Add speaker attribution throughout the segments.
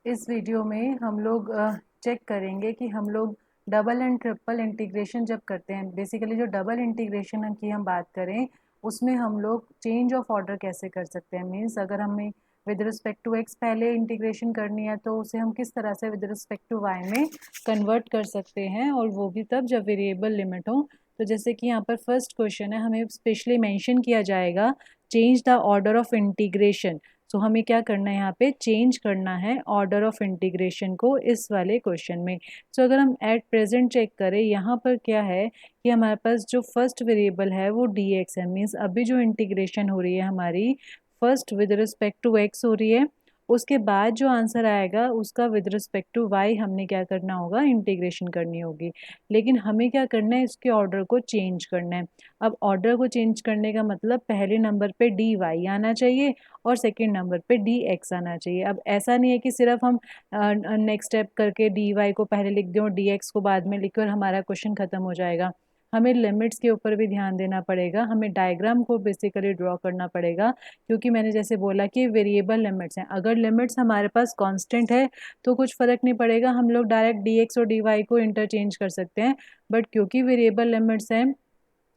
Speaker 1: इस वीडियो में हम लोग चेक करेंगे कि हम लोग डबल एंड ट्रिपल इंटीग्रेशन जब करते हैं, बेसिकली जो डबल इंटीग्रेशन की हम बात करें उसमें हम लोग चेंज ऑफ ऑर्डर कैसे कर सकते हैं। मीन्स अगर हमें विद रिस्पेक्ट टू एक्स पहले इंटीग्रेशन करनी है तो उसे हम किस तरह से विद रिस्पेक्ट टू वाई में कन्वर्ट कर सकते हैं, और वो भी तब जब वेरिएबल लिमिट हो। तो जैसे कि यहाँ पर फर्स्ट क्वेश्चन है, हमें स्पेशली मेंशन किया जाएगा change the order of integration. So हमें क्या करना है, यहाँ पे चेंज करना है ऑर्डर ऑफ इंटीग्रेशन को इस वाले क्वेश्चन में। सो अगर हम एट प्रेजेंट चेक करें, यहाँ पर क्या है कि हमारे पास जो फर्स्ट वेरिएबल है वो डी एक्स है। मीन्स अभी जो इंटीग्रेशन हो रही है हमारी first with respect to x हो रही है, उसके बाद जो आंसर आएगा उसका विद रिस्पेक्ट टू वाई हमने क्या करना होगा, इंटीग्रेशन करनी होगी। लेकिन हमें क्या करना है, इसके ऑर्डर को चेंज करना है। अब ऑर्डर को चेंज करने का मतलब पहले नंबर पे डी वाई आना चाहिए और सेकेंड नंबर पे डी एक्स आना चाहिए। अब ऐसा नहीं है कि सिर्फ हम नेक्स्ट स्टेप करके डी वाई को पहले लिख दें और डी एक्स को बाद में लिख कर हमारा क्वेश्चन खत्म हो जाएगा। हमें लिमिट्स के ऊपर भी ध्यान देना पड़ेगा, हमें डायग्राम को बेसिकली ड्रॉ करना पड़ेगा, क्योंकि मैंने जैसे बोला कि वेरिएबल लिमिट्स हैं। अगर लिमिट्स हमारे पास कांस्टेंट है तो कुछ फ़र्क नहीं पड़ेगा, हम लोग डायरेक्ट डी एक्स और डी वाई को इंटरचेंज कर सकते हैं। बट क्योंकि वेरिएबल लिमिट्स हैं,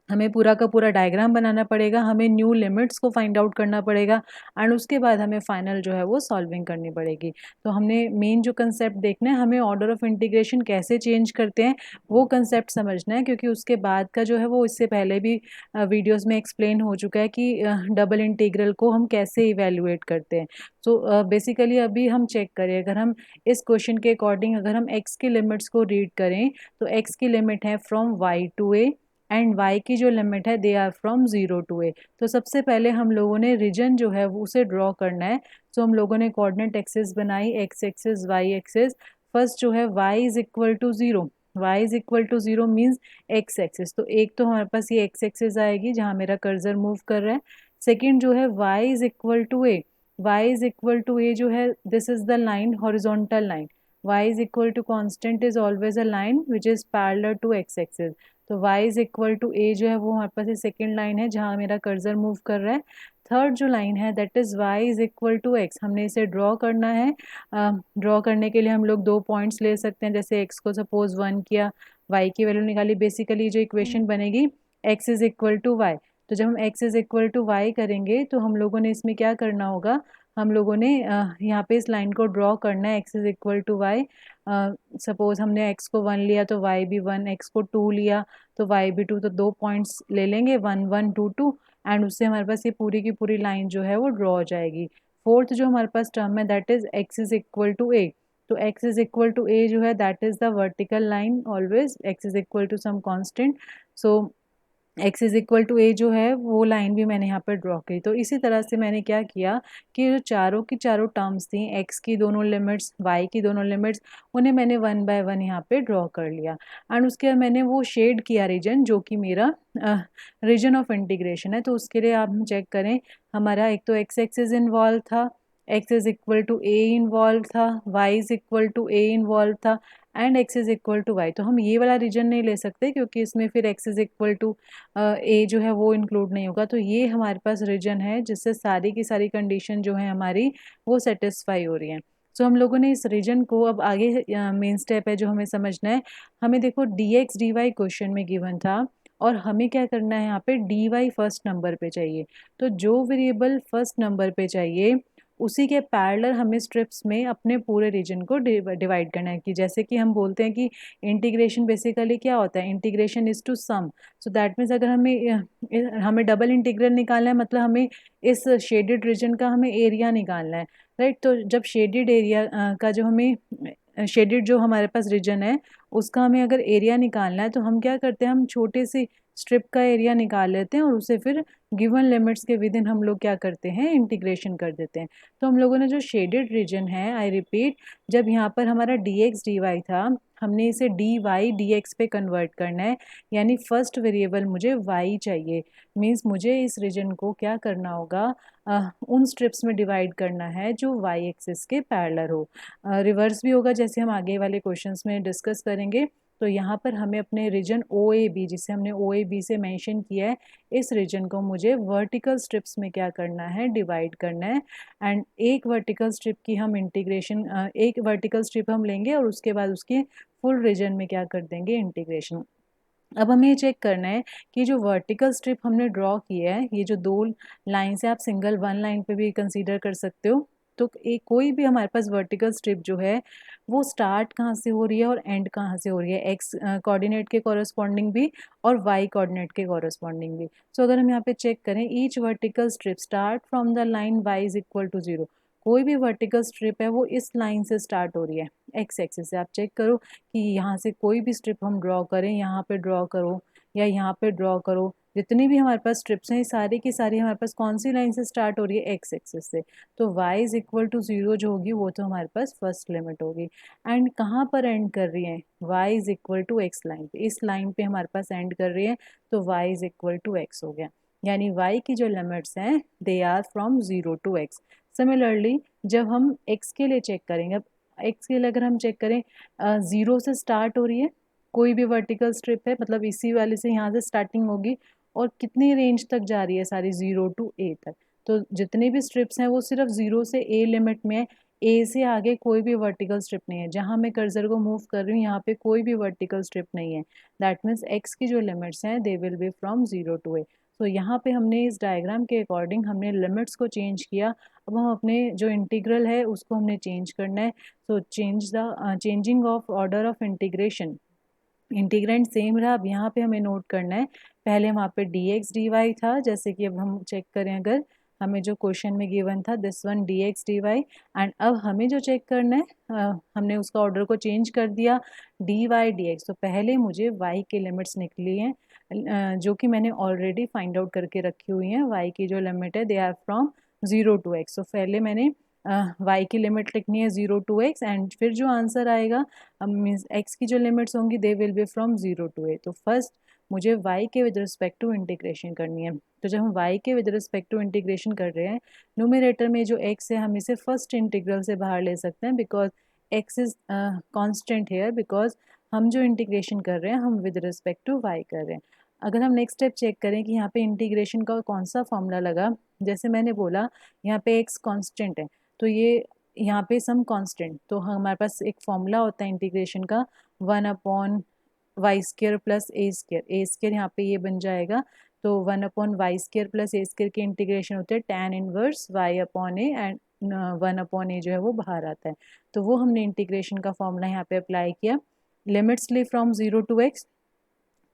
Speaker 1: हमें पूरा का पूरा डायग्राम बनाना पड़ेगा, हमें न्यू लिमिट्स को फाइंड आउट करना पड़ेगा एंड उसके बाद हमें फाइनल जो है वो सॉल्विंग करनी पड़ेगी। तो हमने मेन जो कंसेप्ट देखना है, हमें ऑर्डर ऑफ इंटीग्रेशन कैसे चेंज करते हैं वो कंसेप्ट समझना है, क्योंकि उसके बाद का जो है वो इससे पहले भी वीडियोस में एक्सप्लेन हो चुका है कि डबल इंटीग्रल को हम कैसे इवेल्युएट करते हैं। सो बेसिकली अभी हम चेक करें, अगर हम इस क्वेश्चन के अकॉर्डिंग अगर हम एक्स की लिमिट्स को रीड करें तो एक्स की लिमिट है from y to a and y की जो लिमिट है they are from 0 to a। तो सबसे पहले हम लोगों ने रीजन जो है वो उसे ड्रॉ करना है। सो हम लोगों ने कोऑर्डिनेट एक्सिस बनाई, x axis y axis. First जो है y is equal to 0, y is equal to 0 means x axis, तो एक तो हमारे पास ये एक्स एक्सिस आएगी जहाँ मेरा कर्सर मूव कर रहा है। सेकेंड जो है y is equal to a, y is equal to a जो है this is the line, horizontal line. y is equal to constant is always a line which is parallel to x axis. तो y is equal to a जो है वो हमारे पास second line है जहाँ मेरा कर्सर मूव कर रहा है। थर्ड जो लाइन है that is y is equal to x, हमने इसे ड्रॉ करना है। ड्रॉ करने के लिए हम लोग दो पॉइंट्स ले सकते हैं, जैसे x को सपोज 1 किया, y की वैल्यू निकाली। बेसिकली जो इक्वेशन बनेगी x is equal to y. तो जब हम x is equal to y करेंगे तो हम लोगों ने इसमें क्या करना होगा, हम लोगों ने यहाँ पे इस लाइन को ड्रॉ करना है, x is equal to y. Suppose हमने x को 1 लिया तो y भी 1, x को 2 लिया तो y भी 2, तो दो पॉइंट्स ले लेंगे 1 1 2 2 एंड उससे हमारे पास ये पूरी की पूरी लाइन जो है वो ड्रॉ हो जाएगी। फोर्थ जो हमारे पास टर्म है that is x is equal to a। तो x is equal to a जो है that is the vertical line, always x is equal to some constant. So x is equal to a जो है वो line भी मैंने यहाँ पर ड्रॉ की। तो इसी तरह से मैंने क्या किया कि जो चारों की चारों टर्म्स थी, x की दोनों लिमिट्स, y की दोनों लिमिट्स, उन्हें मैंने वन बाय वन यहाँ पे ड्रॉ कर लिया। एंड उसके बाद मैंने वो शेड किया रीजन जो कि मेरा रीजन ऑफ इंटीग्रेशन है। तो उसके लिए आप चेक करें, हमारा एक तो x एक्सिस इन्वॉल्व था, x is equal to a involve था, y is equal to a involve था and x is equal to y। तो हम ये वाला रीजन नहीं ले सकते क्योंकि इसमें फिर x इज इक्वल टू ए जो है वो इंक्लूड नहीं होगा। तो ये हमारे पास रीजन है जिससे सारी की सारी कंडीशन जो है हमारी वो सेटिस्फाई हो रही है। सो हम लोगों ने इस रीजन को, अब आगे मेन स्टेप है जो हमें समझना है। हमें देखो d x d y question में गिवन था और हमें क्या करना है, यहाँ पे डी वाई फर्स्ट नंबर पे चाहिए। तो जो वेरिएबल फर्स्ट नंबर पे चाहिए उसी के पैरेलल हमें स्ट्रिप्स में अपने पूरे रीजन को डिवाइड करना है। कि जैसे कि हम बोलते हैं कि इंटीग्रेशन बेसिकली क्या होता है, integration is to sum. So that means अगर हमें डबल इंटीग्रल निकालना है, मतलब हमें इस शेडेड रीजन का हमें एरिया निकालना है, राइट। तो जब शेडेड एरिया का जो हमें शेडेड जो हमारे पास रीजन है उसका हमें अगर एरिया निकालना है तो हम क्या करते हैं, हम छोटे सी स्ट्रिप का एरिया निकाल लेते हैं और उसे फिर गिवन लिमिट्स के विद इन हम लोग क्या करते हैं, इंटीग्रेशन कर देते हैं। तो हम लोगों ने जो शेडेड रीजन है, आई रिपीट, जब यहाँ पर हमारा डी एक्स डी वाई था, हमने इसे डी वाई डी एक्स पे कन्वर्ट करना है। यानी फर्स्ट वेरिएबल मुझे y चाहिए, मीन्स मुझे इस रीजन को क्या करना होगा, उन स्ट्रिप्स में डिवाइड करना है जो y एक्सिस के पैरेलल हो। रिवर्स भी होगा जैसे हम आगे वाले क्वेश्चंस में डिस्कस करेंगे। तो यहाँ पर हमें अपने रीजन OAB, जिसे हमने OAB से मेंशन किया है, इस रीजन को मुझे वर्टिकल स्ट्रिप्स में क्या करना है, डिवाइड करना है। एंड एक वर्टिकल स्ट्रिप की हम इंटीग्रेशन, एक वर्टिकल स्ट्रिप हम लेंगे और उसके बाद उसकी फुल रीजन में क्या कर देंगे, इंटीग्रेशन। अब हमें ये चेक करना है कि जो वर्टिकल स्ट्रिप हमने ड्रॉ किया है, ये जो दो लाइन से, आप सिंगल वन लाइन पे भी कंसीडर कर सकते हो, तो एक कोई भी हमारे पास वर्टिकल स्ट्रिप जो है वो स्टार्ट कहाँ से हो रही है और एंड कहाँ से हो रही है, एक्स कोऑर्डिनेट के कॉरस्पॉन्डिंग भी और वाई कोऑर्डिनेट के कॉरस्पॉन्डिंग भी। सो अगर हम यहाँ पे चेक करें, each vertical strip start from the line y is equal to 0। कोई भी वर्टिकल स्ट्रिप है वो इस लाइन से स्टार्ट हो रही है, एक्स एक्सिस से। आप चेक करो कि यहाँ से कोई भी स्ट्रिप हम ड्रॉ करें, यहाँ पे ड्रॉ करो या यहाँ पे ड्रॉ करो, जितनी भी हमारे पास स्ट्रिप्स हैं सारी की सारी हमारे पास कौन सी लाइन से स्टार्ट हो रही है, एक्स एक्सिस से। तो y इज इक्वल टू 0 जो होगी वो तो हमारे पास फर्स्ट लिमिट होगी। एंड कहाँ पर एंड कर रही है, y is equal to x line पे, इस लाइन पे हमारे पास एंड कर रही है, तो y is equal to x हो गया। यानी y की जो लिमिट्स हैं they are from 0 to x। Similarly जब हम x के लिए चेक करेंगे, अब x के लिए अगर हम चेक करें, 0 से स्टार्ट हो रही है कोई भी वर्टिकल स्ट्रिप है, मतलब इसी वाले से यहाँ से स्टार्टिंग होगी और कितनी रेंज तक जा रही है, सारी 0 टू a तक। तो जितने भी स्ट्रिप्स हैं वो सिर्फ 0 से a लिमिट में है, a से आगे कोई भी वर्टिकल स्ट्रिप नहीं है। जहाँ मैं कर्सर को मूव कर रही हूँ यहाँ पे कोई भी वर्टिकल स्ट्रिप नहीं है। दैट मीन्स x की जो लिमिट्स हैं they will be from 0 to a। तो यहाँ पे हमने इस डायग्राम के अकॉर्डिंग हमने लिमिट्स को चेंज किया। अब हम अपने जो इंटीग्रल है उसको हमने चेंज करना है। So changing of order of integration, integrand same रहा। अब यहाँ पे हमें नोट करना है, पहले वहाँ पे dx dy था, जैसे कि अब हम चेक करें, अगर हमें जो क्वेश्चन में गिवन था this one dx dy, and अब हमें जो चेक करना है, हमने उसका ऑर्डर को चेंज कर दिया, dy dx। तो पहले मुझे y की लिमिट्स निकली हैं, जो कि मैंने ऑलरेडी फाइंड आउट करके रखी हुई हैं। y की जो लिमिट है they are from 0 to x। तो पहले मैंने y की लिमिट लिखनी है 0 टू x, एंड फिर जो आंसर आएगा मीन्स x की जो लिमिट्स होंगी they will be from 0 to a। तो फर्स्ट मुझे y के विद रिस्पेक्ट टू इंटीग्रेशन करनी है। तो जब हम y के विद रिस्पेक्ट टू इंटीग्रेशन कर रहे हैं, न्यूमरेटर में जो x है हम इसे फर्स्ट इंटीग्रल से बाहर ले सकते हैं, because x is constant here, because हम जो इंटीग्रेशन कर रहे हैं हम विद रिस्पेक्ट टू y कर रहे हैं। अगर हम नेक्स्ट स्टेप चेक करें कि यहाँ पे इंटीग्रेशन का कौन सा फॉर्मूला लगा, जैसे मैंने बोला यहाँ पे x कांस्टेंट है, तो ये यहाँ पे सम कांस्टेंट, तो हमारे पास एक फॉर्मूला होता है इंटीग्रेशन का, 1/y² प्लस a² यहाँ पे ये बन जाएगा। तो 1/y² प्लस a² के इंटीग्रेशन होते हैं tan inverse y/a, and 1/a जो है वो बाहर आता है। तो वो हमने इंटीग्रेशन का फॉर्मूला यहाँ पे अप्लाई किया, लिमिट्स ली फ्रॉम 0 टू x,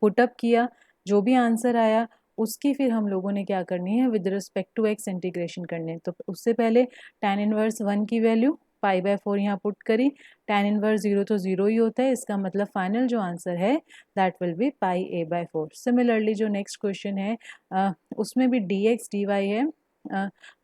Speaker 1: पुटअप किया, जो भी आंसर आया उसकी फिर हम लोगों ने क्या करनी है, with respect to x integration करनी है। तो उससे पहले tan इनवर्स 1 की वैल्यू π/4 यहाँ पुट करी, tan इनवर्स 0 तो 0 ही होता है, इसका मतलब फाइनल जो आंसर है that will B πa/4। Similarly जो नेक्स्ट क्वेश्चन है उसमें भी dx dy है,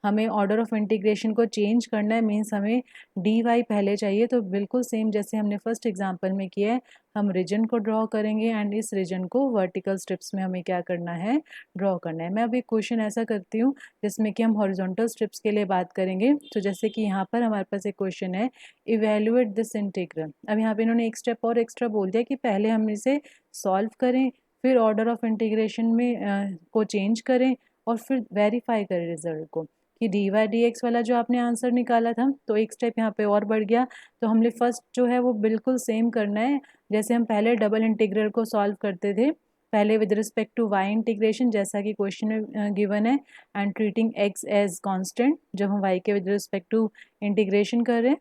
Speaker 1: हमें ऑर्डर ऑफ इंटीग्रेशन को चेंज करना है, मीन्स हमें dy पहले चाहिए। तो बिल्कुल सेम जैसे हमने फर्स्ट एग्जांपल में किया है, हम रीजन को ड्रॉ करेंगे एंड इस रीजन को वर्टिकल स्ट्रिप्स में हमें क्या करना है, ड्रॉ करना है। मैं अभी क्वेश्चन ऐसा करती हूँ जिसमें कि हम हॉरिजॉन्टल स्ट्रिप्स के लिए बात करेंगे। तो जैसे कि यहाँ पर हमारे पास एक क्वेश्चन है, इवेल्युएट दिस इंटीग्रल। अब यहाँ पे इन्होंने एक स्टेप और एक्स्ट्रा बोल दिया कि पहले हम इसे सॉल्व करें, फिर ऑर्डर ऑफ इंटीग्रेशन में को चेंज करें और फिर वेरीफाई करें रिजल्ट को कि dy dx वाला जो आपने आंसर निकाला था, तो एक स्टेप यहाँ पे और बढ़ गया। तो हमने फर्स्ट जो है वो बिल्कुल सेम करना है जैसे हम पहले डबल इंटीग्रल को सॉल्व करते थे, पहले with respect to y integration जैसा कि क्वेश्चन में गिवन है, and treating x as constant जब हम y के विद रिस्पेक्ट टू इंटीग्रेशन कर रहे हैं,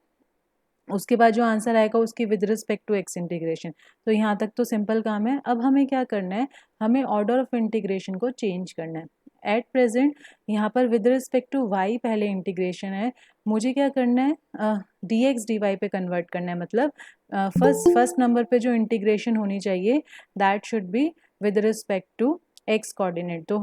Speaker 1: उसके बाद जो आंसर आएगा उसकी with respect to x integration. तो यहाँ तक तो सिंपल काम है। अब हमें क्या करना है, हमें ऑर्डर ऑफ इंटीग्रेशन को चेंज करना है। एट प्रेजेंट यहाँ पर विद रिस्पेक्ट टू वाई पहले इंटीग्रेशन है, मुझे क्या करना है, डी एक्स डी वाई पे कन्वर्ट करना है। मतलब फर्स्ट नंबर पे जो इंटीग्रेशन होनी चाहिए that should be with respect to X coordinate. तो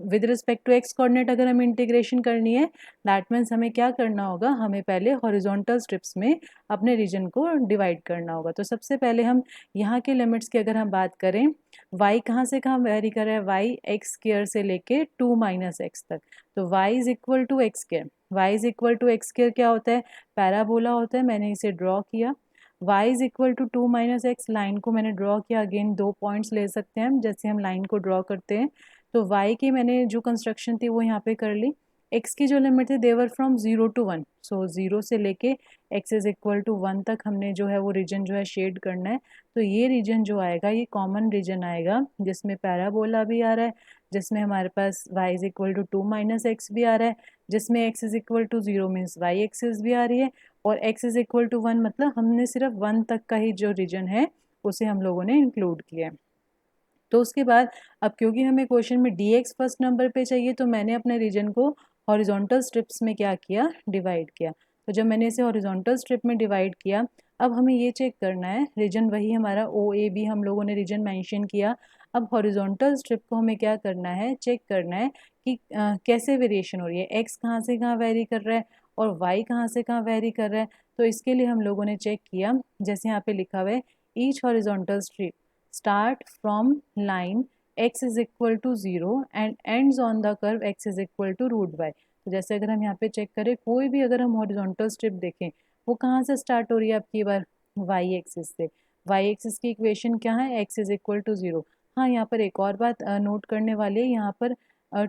Speaker 1: with respect to X coordinate अगर हमें इंटीग्रेशन करनी है दैट मीन्स हमें क्या करना होगा, हमें पहले हॉरिजॉन्टल स्ट्रिप्स में अपने रीजन को डिवाइड करना होगा। तो सबसे पहले हम यहाँ के लिमिट्स की अगर हम बात करें, y कहाँ से कहाँ वेरी कर रहा है, y एक्स स्क्वायर से लेके 2 - x तक। तो y is equal to x square, y is equal to x square क्या होता है, पैराबोला होता है। मैंने इसे ड्रॉ किया। y is equal to 2 minus x, line को मैंने ड्रॉ किया, अगेन 2 पॉइंट्स ले सकते हैं हम जैसे हम लाइन को ड्रॉ करते हैं। तो y की मैंने जो कंस्ट्रक्शन थी वो यहाँ पे कर ली। x की जो लिमिट थी देवर फ्रॉम 0 to 1, सो 0 से लेके x इज इक्वल टू 1 तक हमने जो है वो रीजन जो है शेड करना है। तो ये रीजन जो आएगा ये कॉमन रीजन आएगा जिसमें पैराबोला भी आ रहा है, जिसमें हमारे पास y is equal to 2 minus x भी आ रहा है, जिसमें x is equal to 0 means y axis भी आ रही है, और x इज इक्वल टू 1 मतलब हमने सिर्फ 1 तक का ही जो रीजन है उसे हम लोगों ने इंक्लूड किया है। तो उसके बाद अब क्योंकि हमें क्वेश्चन में dx फर्स्ट नंबर पे चाहिए तो मैंने अपने रीजन को हॉरिजॉन्टल स्ट्रिप्स में क्या किया, डिवाइड किया। तो जब मैंने इसे हॉरिजॉन्टल स्ट्रिप में डिवाइड किया, अब हमें ये चेक करना है, रीजन वही हमारा OAB हम लोगों ने रीजन मेंशन किया। अब हॉरिजॉन्टल स्ट्रिप को हमें क्या करना है, चेक करना है कि कैसे वेरिएशन हो रही है, एक्स कहाँ से कहाँ वेरी कर रहा है और वाई कहाँ से कहाँ वेरी कर रहा है। तो इसके लिए हम लोगों ने चेक किया, जैसे यहाँ पे लिखा हुआ है each horizontal strip start from line x is equal to 0 and ends on the curve x is equal to root y। तो जैसे अगर हम यहाँ पे चेक करें, कोई भी अगर हम हॉरिजॉन्टल स्ट्रिप देखें वो कहाँ से स्टार्ट हो रही है आपकी बार, y एक्सिस से। y एक्सिस की इक्वेशन क्या है, x इज इक्वल टू 0। हाँ, यहाँ पर एक और बात नोट करने वाली है, यहाँ पर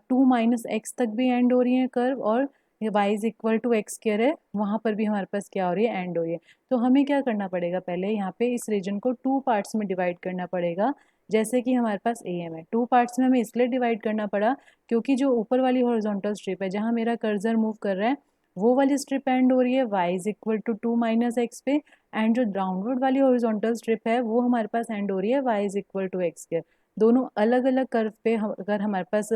Speaker 1: 2 माइनस एक्स तक भी एंड हो रही है कर्व, और y is equal to x square है वहाँ पर भी हमारे पास क्या हो रही है, एंड हो रही है। तो हमें क्या करना पड़ेगा, पहले यहाँ पे इस रीजन को 2 पार्ट्स में डिवाइड करना पड़ेगा। जैसे कि हमारे पास AM है, 2 पार्ट्स में हमें इसलिए डिवाइड करना पड़ा क्योंकि जो ऊपर वाली हॉरिजॉन्टल स्ट्रिप है जहाँ मेरा कर्सर मूव कर रहा है वो वाली स्ट्रिप एंड हो रही है y is equal to 2 minus x पे, एंड जो डाउनवर्ड वाली हॉरिजॉन्टल स्ट्रिप है वो हमारे पास एंड हो रही है y is equal to x square. दोनों अलग अलग कर्व पे अगर हमारे पास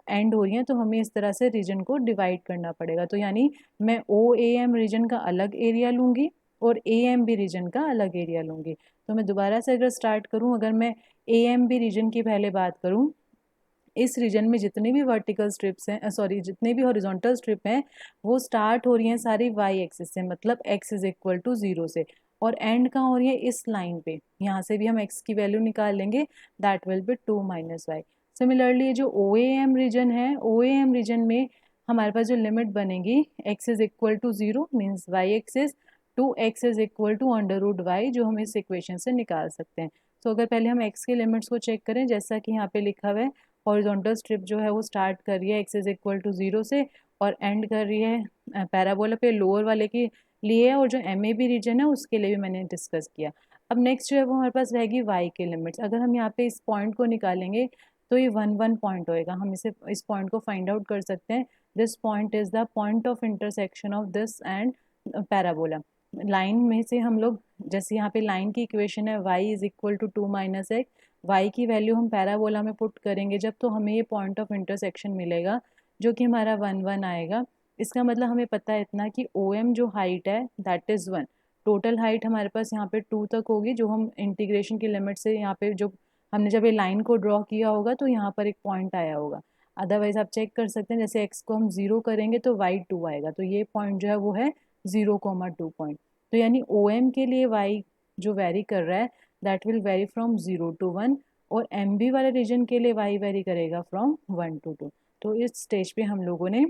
Speaker 1: एंड हो रही हैं तो हमें इस तरह से रीजन को डिवाइड करना पड़ेगा। तो यानी मैं OAM रीजन का अलग एरिया लूँगी और AMB रीजन का अलग एरिया लूँगी। तो मैं दोबारा से अगर स्टार्ट करूँ, अगर मैं AMB रीजन की पहले बात करूँ, इस रीजन में जितने भी वर्टिकल स्ट्रिप्स हैं, सॉरी जितने भी हॉरिजॉन्टल स्ट्रिप हैं वो स्टार्ट हो रही हैं सारी y एक्सिस से, मतलब x इज इक्वल टू 0 से, और एंड कहाँ हो रही है, इस लाइन पे। यहाँ से भी हम x की वैल्यू निकाल लेंगे, that will be 2 minus y. Similarly ये जो OAM रीजन है, OAM रीजन में हमारे पास जो लिमिट बनेगी x is equal to 0 means y axis to x is equal to under root y, जो हम इस इक्वेशन से निकाल सकते हैं। तो अगर पहले हम x के लिमिट्स को चेक करें, जैसा कि यहाँ पे लिखा हुआ है हॉरिजॉन्टल स्ट्रिप जो है वो स्टार्ट कर रही है एक्स इज इक्वल टू 0 से और एंड कर रही है पैराबोला पे लोअर वाले के लिए है, और जो MAB रीजन है उसके लिए भी मैंने डिस्कस किया। अब नेक्स्ट जो है वो हमारे पास रहेगी y के लिमिट्स। अगर हम यहाँ पे इस पॉइंट को निकालेंगे तो ये 1 पॉइंट होएगा, हम इस पॉइंट को फाइंड आउट कर सकते हैं। This point is the point of intersection of this and parabola. Line में से हम लोग, जैसे यहाँ पे लाइन की इक्वेशन है y is equal to 2 minus x, y की वैल्यू हम पैराबोला में पुट करेंगे जब, तो हमें ये पॉइंट ऑफ इंटरसेक्शन मिलेगा जो कि हमारा 1 आएगा। इसका मतलब हमें पता है इतना कि OM जो हाइट है दैट इज़ 1। टोटल हाइट हमारे पास यहाँ पे 2 तक होगी, जो हम इंटीग्रेशन की लिमिट से यहाँ पे जो हमने जब ये लाइन को ड्रॉ किया होगा तो यहाँ पर एक पॉइंट आया होगा। अदरवाइज आप चेक कर सकते हैं, जैसे x को हम 0 करेंगे तो y 2 आएगा, तो ये पॉइंट जो है वो है 0,2 पॉइंट। तो यानी OM के लिए y जो वेरी कर रहा है that will very from 0 to 1, और MB वाले रीजन के लिए y वेरी करेगा फ्रॉम 1 to 2। तो इस स्टेज पे हम लोगों ने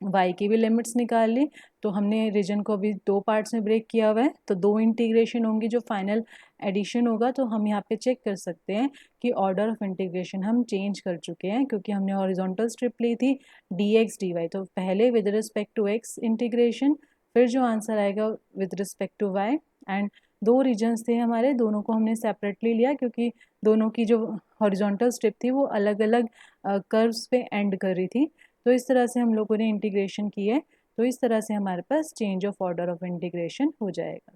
Speaker 1: y की भी लिमिट्स निकाल ली। तो हमने रीजन को अभी 2 पार्ट्स में ब्रेक किया हुआ है, तो 2 इंटीग्रेशन होंगी, जो फाइनल एडिशन होगा। तो हम यहाँ पे चेक कर सकते हैं कि ऑर्डर ऑफ इंटीग्रेशन हम चेंज कर चुके हैं, क्योंकि हमने हॉरिजॉन्टल स्ट्रिप ली थी dx dy, तो पहले with respect to x integration, फिर जो आंसर आएगा with respect to y। And 2 regions थे हमारे, दोनों को हमने सेपरेटली लिया क्योंकि दोनों की जो हॉरिजॉन्टल स्ट्रिप थी वो अलग अलग कर्व्स पे एंड कर रही थी। तो इस तरह से हम लोगों ने इंटीग्रेशन की है। तो इस तरह से हमारे पास change of order of integration हो जाएगा।